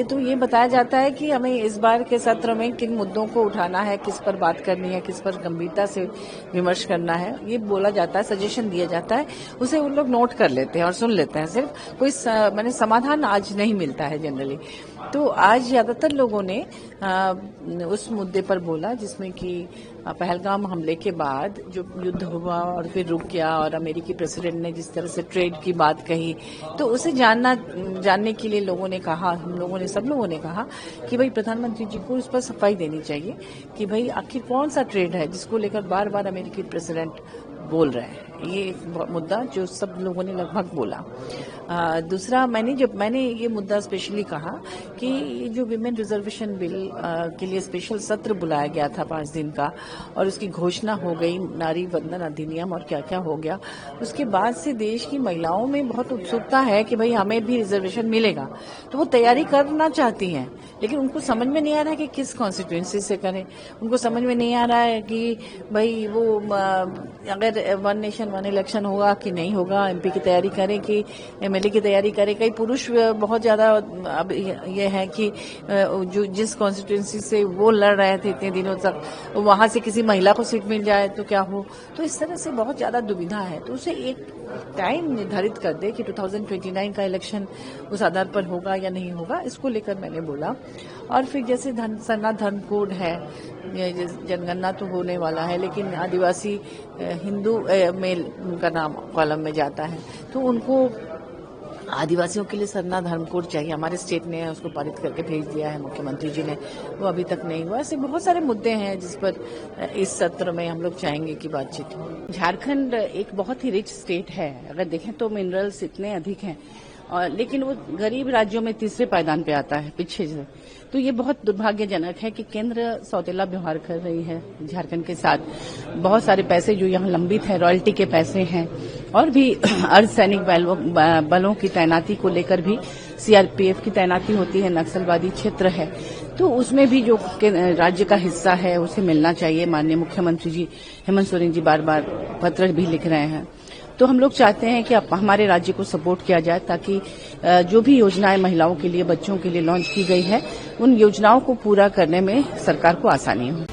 तो ये बताया जाता है कि हमें इस बार के सत्र में किन मुद्दों को उठाना है, किस पर बात करनी है, किस पर गंभीरता से विमर्श करना है, ये बोला जाता है, सजेशन दिया जाता है, उसे उन लोग नोट कर लेते हैं और सुन लेते हैं। सिर्फ कोई माने समाधान आज नहीं मिलता है जनरली। तो आज ज्यादातर लोगों ने उस मुद्दे पर बोला जिसमें कि पहलगाम हमले के बाद जो युद्ध हुआ और फिर रुक गया और अमेरिकी प्रेसिडेंट ने जिस तरह से ट्रेड की बात कही, तो उसे जानने के लिए लोगों ने कहा, सब लोगों ने कहा कि भाई प्रधानमंत्री जी को उस पर सफाई देनी चाहिए कि भाई आखिर कौन सा ट्रेड है जिसको लेकर बार बार अमेरिकी प्रेसिडेंट बोल रहे हैं। ये एक मुद्दा जो सब लोगों ने लगभग बोला। दूसरा, मैंने ये मुद्दा स्पेशली कहा कि ये जो विमेन रिजर्वेशन बिल के लिए स्पेशल सत्र बुलाया गया था 5 दिन का और उसकी घोषणा हो गई, नारी वंदन अधिनियम और क्या क्या हो गया, उसके बाद से देश की महिलाओं में बहुत उत्सुकता है कि भाई हमें भी रिजर्वेशन मिलेगा। तो वो तैयारी करना चाहती हैं, लेकिन उनको समझ में नहीं आ रहा है कि किस कॉन्स्टिट्यूएंसी से करें। उनको समझ में नहीं आ रहा है कि भाई वो अगर वन नेशन वन इलेक्शन होगा कि नहीं होगा, एमपी की तैयारी करें कि एमएलए की तैयारी करें। कई पुरुष बहुत ज्यादा अब ये है कि जो जिस कॉन्स्टिट्यूएंसी से वो लड़ रहे थे इतने दिनों तक, वहां से किसी महिला को सीट मिल जाए तो क्या हो। तो इस तरह से बहुत ज्यादा दुविधा है। तो उसे एक टाइम निर्धारित कर दे कि 2029 का इलेक्शन उस आधार पर होगा या नहीं होगा, इसको लेकर मैंने बोला। और फिर जैसे सरना धर्म कोड है, जनगणना तो होने वाला है, लेकिन आदिवासी हिंदू में उनका नाम कॉलम में जाता है, तो उनको आदिवासियों के लिए सरना धर्म कोड चाहिए। हमारे स्टेट ने उसको पारित करके भेज दिया है मुख्यमंत्री जी ने, वो अभी तक नहीं हुआ। ऐसे बहुत सारे मुद्दे हैं जिस पर इस सत्र में हम लोग चाहेंगे कि बातचीत हो। झारखंड एक बहुत ही रिच स्टेट है, अगर देखें तो मिनरल्स इतने अधिक हैं, लेकिन वो गरीब राज्यों में तीसरे पायदान पे आता है पीछे से। तो ये बहुत दुर्भाग्यजनक है कि केंद्र सौतेला व्यवहार कर रही है झारखंड के साथ। बहुत सारे पैसे जो यहाँ लंबित है, रॉयल्टी के पैसे हैं, और भी अर्धसैनिक बलों की तैनाती को लेकर भी सीआरपीएफ की तैनाती होती है, नक्सलवादी क्षेत्र है, तो उसमें भी जो राज्य का हिस्सा है उसे मिलना चाहिए। माननीय मुख्यमंत्री जी हेमंत सोरेन जी बार बार पत्र भी लिख रहे हैं। तो हम लोग चाहते हैं कि हमारे राज्य को सपोर्ट किया जाए ताकि जो भी योजनाएं महिलाओं के लिए, बच्चों के लिए लॉन्च की गई है, उन योजनाओं को पूरा करने में सरकार को आसानी हो।